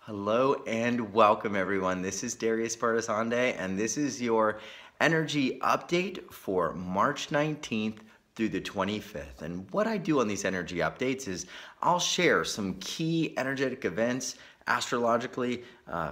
Hello and welcome everyone. This is Darius Barazandeh and this is your energy update for March 19th through the 25th. And what I do on these energy updates is I'll share some key energetic events astrologically,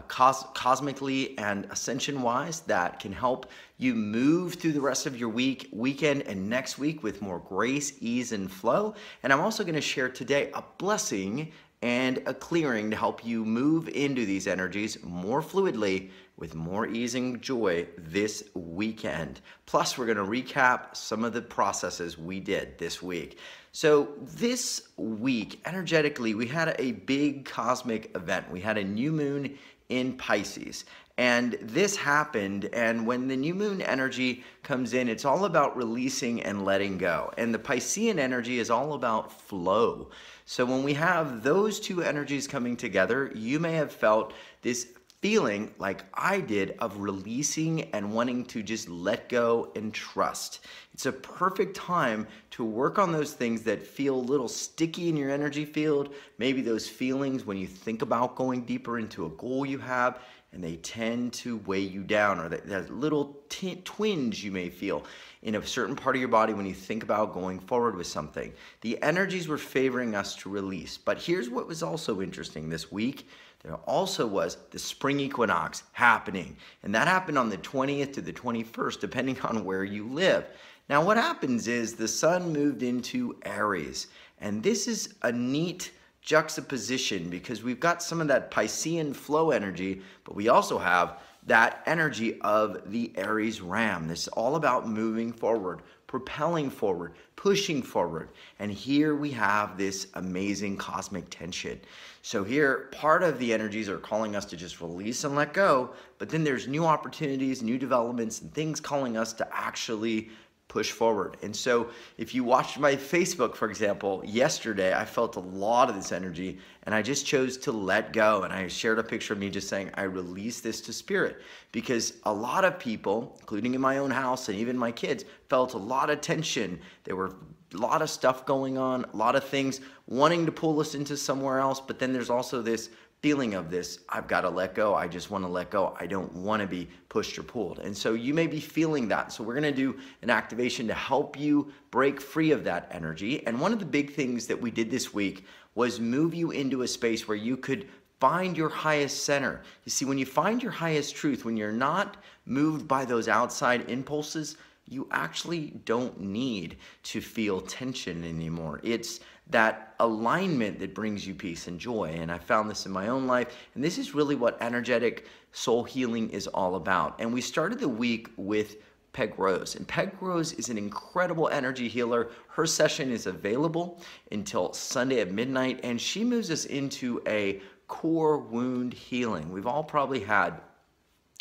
cosmically, and ascension-wise that can help you move through the rest of your weekend, and next week with more grace, ease, and flow. And I'm also going to share today a blessing and a clearing to help you move into these energies more fluidly with more ease and joy this weekend. Plus, we're going to recap some of the processes we did this week. So this week, energetically, we had a big cosmic event. We had a new moon in Pisces. And this happened, and when the new moon energy comes in, it's all about releasing and letting go. And the Piscean energy is all about flow. So when we have those two energies coming together, you may have felt this feeling like I did of releasing and wanting to just let go and trust. It's a perfect time to work on those things that feel a little sticky in your energy field, maybe those feelings when you think about going deeper into a goal you have, and they tend to weigh you down, or that little twinge you may feel in a certain part of your body when you think about going forward with something. The energies were favoring us to release. But here's what was also interesting this week. There also was the spring equinox happening, and that happened on the 20th to the 21st, depending on where you live. Now, what happens is the sun moved into Aries, and this is a neat juxtaposition because we've got some of that Piscean flow energy, but we also have that energy of the Aries ram. This is all about moving forward, propelling forward, pushing forward. And here we have this amazing cosmic tension. So here, part of the energies are calling us to just release and let go, but then there's new opportunities, new developments, and things calling us to actually push forward. And so if you watched my Facebook, for example, yesterday, I felt a lot of this energy and I just chose to let go. And I shared a picture of me just saying, I release this to spirit, because a lot of people, including in my own house and even my kids, felt a lot of tension. There were a lot of stuff going on, a lot of things wanting to pull us into somewhere else. But then there's also this feeling of this, I've got to let go. I just want to let go. I don't want to be pushed or pulled. And so you may be feeling that. So we're going to do an activation to help you break free of that energy. And one of the big things that we did this week was move you into a space where you could find your highest center. You see, when you find your highest truth, when you're not moved by those outside impulses, you actually don't need to feel tension anymore. It's that alignment that brings you peace and joy. And I found this in my own life. And this is really what energetic soul healing is all about. And we started the week with Peg Rose. And Peg Rose is an incredible energy healer. Her session is available until Sunday at midnight. And she moves us into a core wound healing. We've all probably had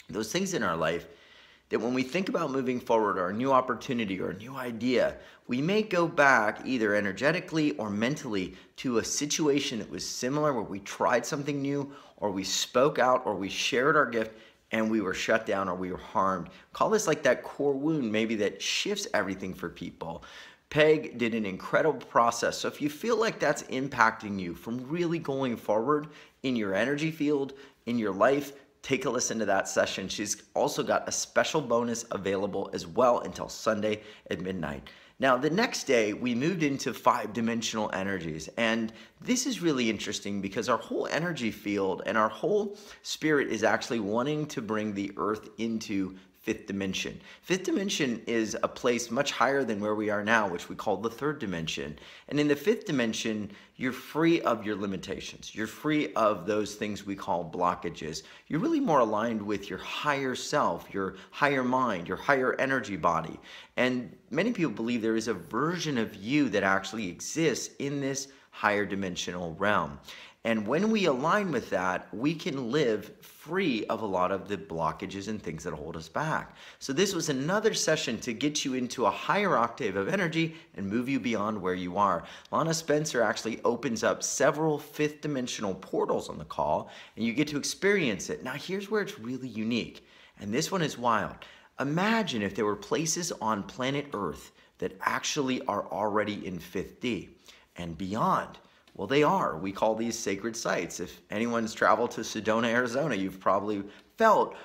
those things in our life that when we think about moving forward or a new opportunity or a new idea, we may go back either energetically or mentally to a situation that was similar where we tried something new, or we spoke out, or we shared our gift and we were shut down or we were harmed. Call this like that core wound maybe that shifts everything for people. Peg did an incredible process. So if you feel like that's impacting you from really going forward in your energy field, in your life, take a listen to that session. She's also got a special bonus available as well until Sunday at midnight. Now, the next day, we moved into 5-dimensional energies. And this is really interesting because our whole energy field and our whole spirit is actually wanting to bring the earth into 5th dimension. 5th dimension is a place much higher than where we are now, which we call the 3rd dimension. And in the 5th dimension, you're free of your limitations. You're free of those things we call blockages. You're really more aligned with your higher self, your higher mind, your higher energy body. And many people believe there is a version of you that actually exists in this higher dimensional realm. And when we align with that, we can live free of a lot of the blockages and things that hold us back. So this was another session to get you into a higher octave of energy and move you beyond where you are. Lana Spencer actually opens up several 5th dimensional portals on the call, and you get to experience it. Now here's where it's really unique, and this one is wild. Imagine if there were places on planet Earth that actually are already in 5th D and beyond, Well, they are. We call these sacred sites. If anyone's traveled to Sedona, Arizona, you've probably felt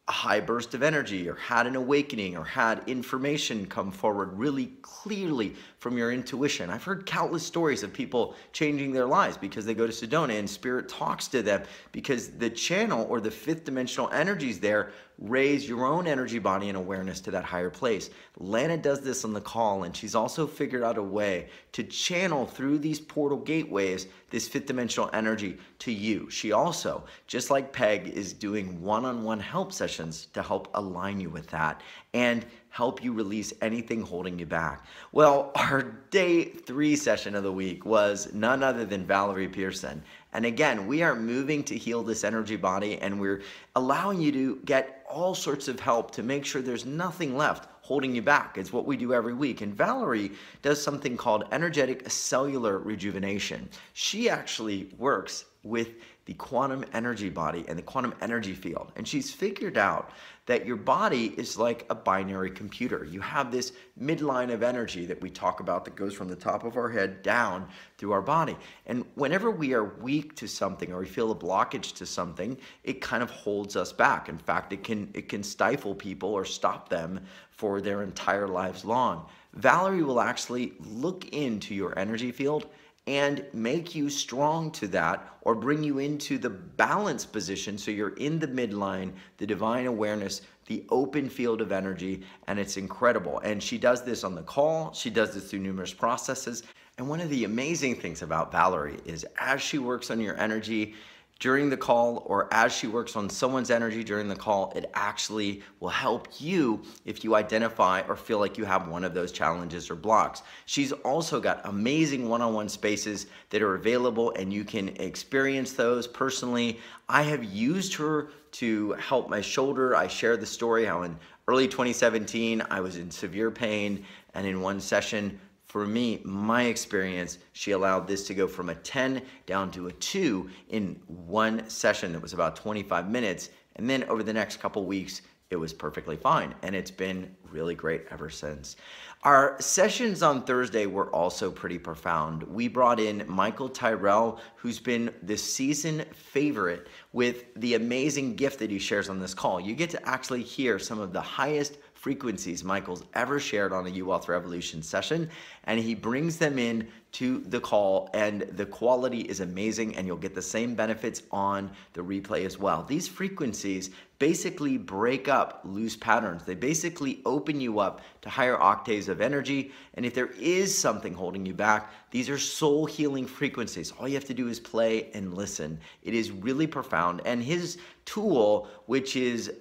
a high burst of energy or had an awakening or had information come forward really clearly from your intuition. I've heard countless stories of people changing their lives because they go to Sedona and spirit talks to them because the channel or the fifth dimensional energies there raise your own energy body and awareness to that higher place. Lana does this on the call, and she's also figured out a way to channel through these portal gateways this fifth dimensional energy to you. She also, just like Peg, is doing one-on-one help sessions to help align you with that and help you release anything holding you back. Well, our day 3 session of the week was none other than Valerie Pearson. And again, we are moving to heal this energy body, and we're allowing you to get all sorts of help to make sure there's nothing left holding you back. It's what we do every week. And Valerie does something called energetic cellular rejuvenation. She actually works with the quantum energy body and the quantum energy field. And she's figured out that your body is like a binary computer. You have this midline of energy that we talk about that goes from the top of our head down through our body. And whenever we are weak to something or we feel a blockage to something, it kind of holds us back. In fact, it can stifle people or stop them for their entire lives long. Valerie will actually look into your energy field and make you strong to that or bring you into the balance position so you're in the midline, the divine awareness, the open field of energy, and it's incredible. And she does this on the call. She does this through numerous processes. And one of the amazing things about Valerie is as she works on your energy during the call or as she works on someone's energy during the call, it actually will help you if you identify or feel like you have one of those challenges or blocks. She's also got amazing one-on-one spaces that are available, and you can experience those personally. I have used her to help my shoulder. I share the story how in early 2017, I was in severe pain, and in one session, for me, my experience, she allowed this to go from a 10 down to a 2 in one session that was about 25 minutes. And then over the next couple weeks, it was perfectly fine. And it's been really great ever since. Our sessions on Thursday were also pretty profound. We brought in Michael Tyrell, who's been the season favorite with the amazing gift that he shares on this call. You get to actually hear some of the highest frequencies Michael's ever shared on a U-Wealth Revolution session, and he brings them in to the call, and the quality is amazing, and you'll get the same benefits on the replay as well. These frequencies basically break up loose patterns. They basically open you up to higher octaves of energy, and if there is something holding you back, these are soul healing frequencies. All you have to do is play and listen. It is really profound, and his tool, which is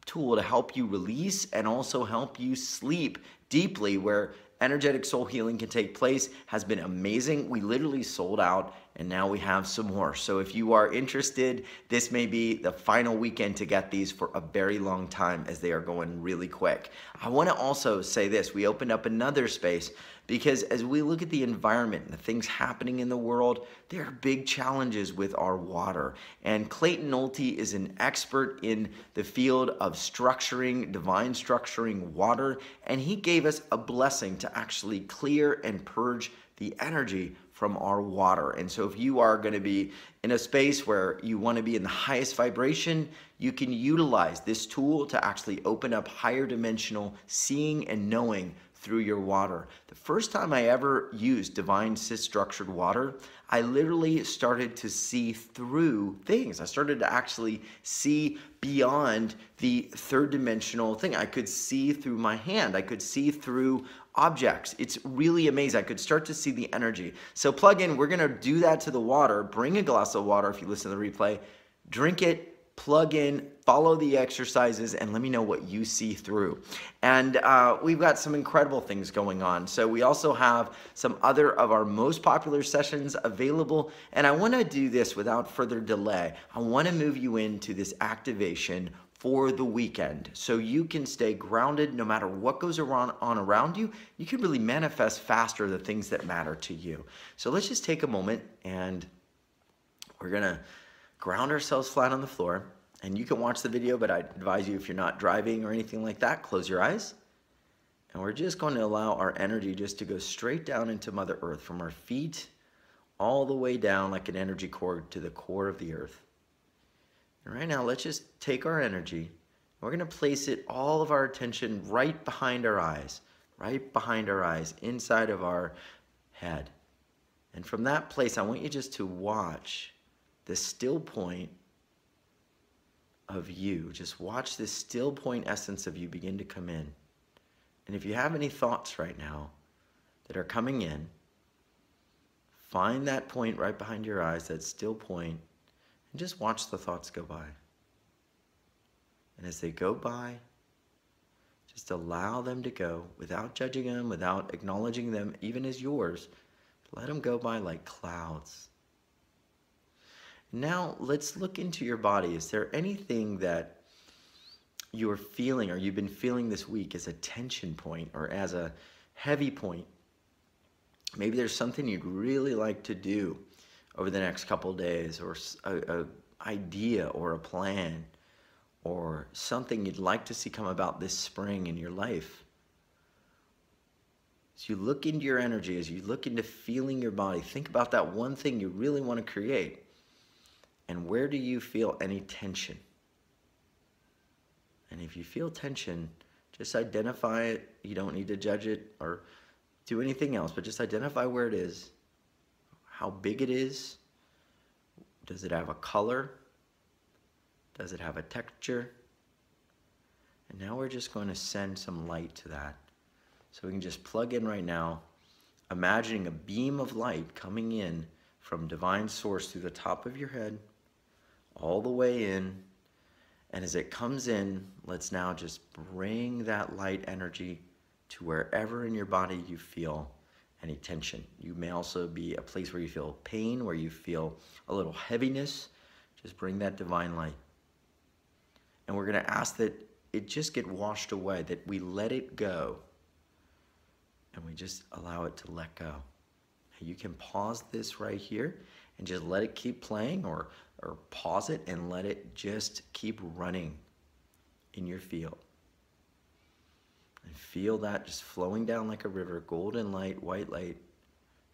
tool to help you release and also help you sleep deeply where energetic soul healing can take place, has been amazing. We literally sold out, and now we have some more. So if you are interested, this may be the final weekend to get these for a very long time as they are going really quick. I want to also say this. We opened up another space because as we look at the environment and the things happening in the world, there are big challenges with our water. And Clayton Nolte is an expert in the field of structuring, divine structuring water, and he gave us a blessing to actually clear and purge the energy from our water. And so if you are going to be in a space where you want to be in the highest vibration, you can utilize this tool to actually open up higher dimensional seeing and knowing through your water. The first time I ever used divine structured water, I literally started to see through things. I started to actually see beyond the third dimensional thing. I could see through my hand. I could see through objects. It's really amazing. I could start to see the energy. So plug in, we're gonna do that to the water. Bring a glass of water if you listen to the replay, drink it, plug in, follow the exercises, and let me know what you see through. And we've got some incredible things going on. So we also have some other of our most popular sessions available. And I want to do this without further delay. I want to move you into this activation for the weekend so you can stay grounded no matter what goes on around you. You can really manifest faster the things that matter to you. So let's just take a moment, and we're going to ground ourselves flat on the floor. And you can watch the video, but I advise you, if you're not driving or anything like that, close your eyes. And we're just going to allow our energy just to go straight down into Mother Earth, from our feet all the way down like an energy cord to the core of the earth. And right now, let's just take our energy. We're going to place it, all of our attention, right behind our eyes, inside of our head. And from that place, I want you just to watch the still point of you. Just watch this still point essence of you begin to come in. And if you have any thoughts right now that are coming in, find that point right behind your eyes, that still point, and just watch the thoughts go by. And as they go by, just allow them to go without judging them, without acknowledging them even as yours. Let them go by like clouds. Now let's look into your body. Is there anything that you're feeling or you've been feeling this week as a tension point or as a heavy point? Maybe there's something you'd really like to do over the next couple of days, or an idea or a plan, or something you'd like to see come about this spring in your life. As you look into your energy, as you look into feeling your body, think about that one thing you really want to create. And where do you feel any tension? And if you feel tension, just identify it. You don't need to judge it or do anything else, but just identify where it is, how big it is. Does it have a color? Does it have a texture? And now we're just going to send some light to that. So we can just plug in right now, imagining a beam of light coming in from divine source through the top of your head, all the way in. And as it comes in, let's now just bring that light energy to wherever in your body you feel any tension. You may also be a place where you feel pain, where you feel a little heaviness. Just bring that divine light. And we're going to ask that it just get washed away, that we let it go. And we just allow it to let go. You can pause this right here and just let it keep playing, or pause it and let it just keep running in your field. And feel that just flowing down like a river, golden light, white light,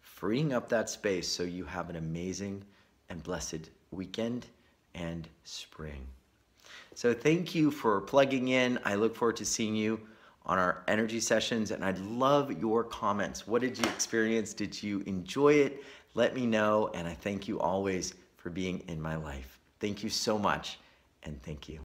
freeing up that space so you have an amazing and blessed weekend and spring. So thank you for plugging in. I look forward to seeing you on our energy sessions, and I'd love your comments. What did you experience? Did you enjoy it? Let me know, and I thank you always for being in my life. Thank you so much, and thank you.